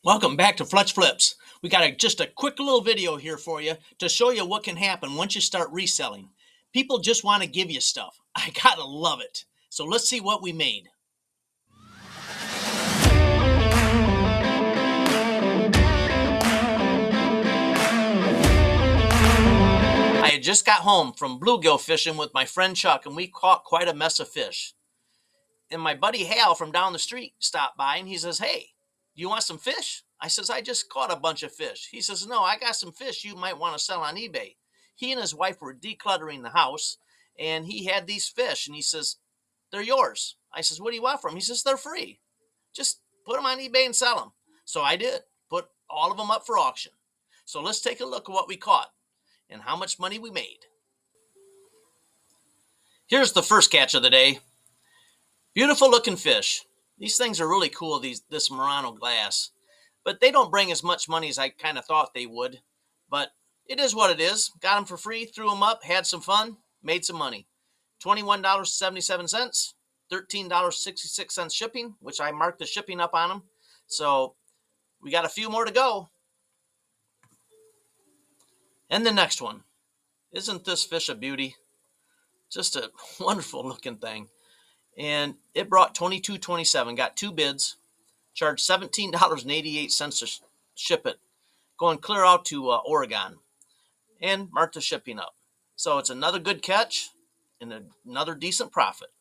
Welcome back to Fletch Flips. We got just a quick little video here for you to show you what can happen once you start reselling. People just want to give you stuff. I gotta love it. So let's see what we made. I had just got home from bluegill fishing with my friend Chuck, and we caught quite a mess of fish. And my buddy Hal from down the street stopped by and he says, "Hey, do you want some fish?" I says, "I just caught a bunch of fish." He says, "No, I got some fish you might want to sell on eBay." He and his wife were decluttering the house and he had these fish and he says, "They're yours." I says, "What do you want from them?" He says, "They're free. Just put them on eBay and sell them." So I did, put all of them up for auction. So let's take a look at what we caught and how much money we made. Here's the first catch of the day. Beautiful looking fish. These things are really cool, this Murano glass. But they don't bring as much money as I kind of thought they would. But it is what it is. Got them for free, threw them up, had some fun, made some money. $21.77, $13.66 shipping, which I marked the shipping up on them. So we got a few more to go. And the next one. Isn't this fish a beauty? Just a wonderful looking thing. And it brought $22.27, got two bids, charged $17.88 to ship it, going clear out to Oregon, and marked the shipping up. So it's another good catch and another decent profit.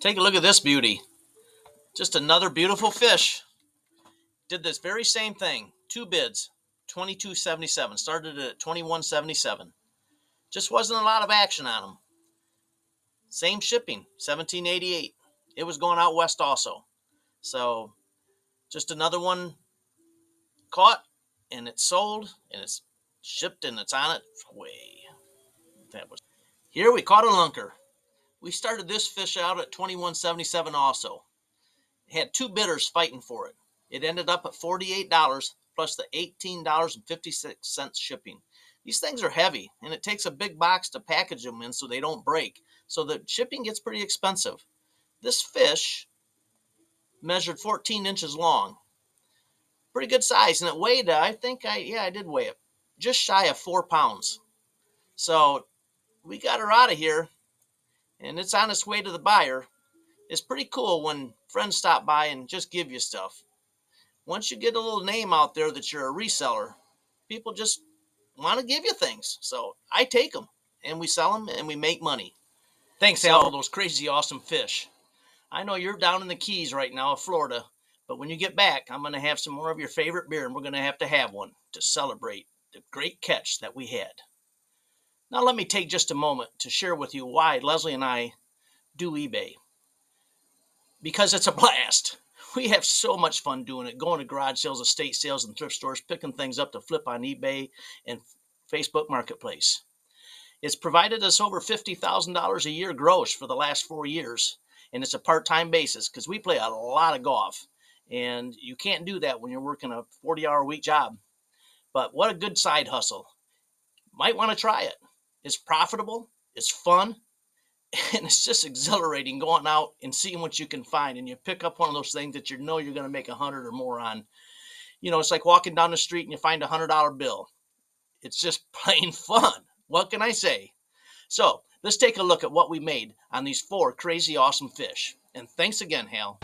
Take a look at this beauty. Just another beautiful fish. Did this very same thing, two bids, $22.77, started at $21.77. Just wasn't a lot of action on them. Same shipping, $17.88. It was going out west also. So just another one caught and it's sold and it's shipped and it's on it way. That was here. We caught a lunker. We started this fish out at $21.77 also. It had two bidders fighting for it. It ended up at $48 plus the $18.56 shipping. These things are heavy and it takes a big box to package them in so they don't break. So the shipping gets pretty expensive. This fish measured 14 inches long. Pretty good size, and it weighed, I did weigh it, just shy of 4 pounds. So we got her out of here, and it's on its way to the buyer. It's pretty cool when friends stop by and just give you stuff. Once you get a little name out there that you're a reseller, people just want to give you things. So I take them, and we sell them, and we make money. Thanks, Al, for those crazy awesome fish. I know you're down in the Keys right now of Florida, but when you get back, I'm going to have some more of your favorite beer, and we're going to have one to celebrate the great catch that we had. Now let me take just a moment to share with you why Leslie and I do eBay. Because it's a blast. We have so much fun doing it, going to garage sales, estate sales, and thrift stores, picking things up to flip on eBay and Facebook Marketplace. It's provided us over $50,000 a year gross for the last 4 years, and it's a part-time basis because we play a lot of golf, and you can't do that when you're working a 40-hour-a-week job. But what a good side hustle. Might want to try it. It's profitable, it's fun, and it's just exhilarating going out and seeing what you can find, and you pick up one of those things that you know you're going to make 100 or more on. You know, it's like walking down the street and you find a $100 bill. It's just plain fun. What can I say? So let's take a look at what we made on these 4 crazy awesome fish. And thanks again, Hal.